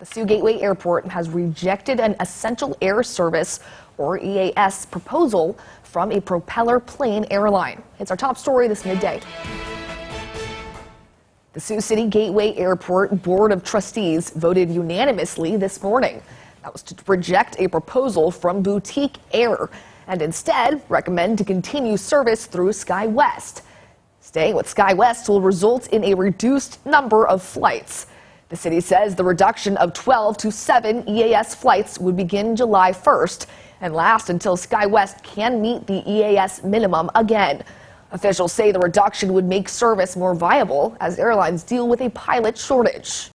The Sioux Gateway Airport has rejected an essential air service, or EAS, proposal from a propeller plane airline. It's our top story this midday. The Sioux City Gateway Airport Board of Trustees voted unanimously this morning. That was to reject a proposal from Boutique Air and instead recommend to continue service through SkyWest. Staying with SkyWest will result in a reduced number of flights. The city says the reduction of 12 to 7 EAS flights would begin July 1st and last until SkyWest can meet the EAS minimum again. Officials say the reduction would make service more viable as airlines deal with a pilot shortage.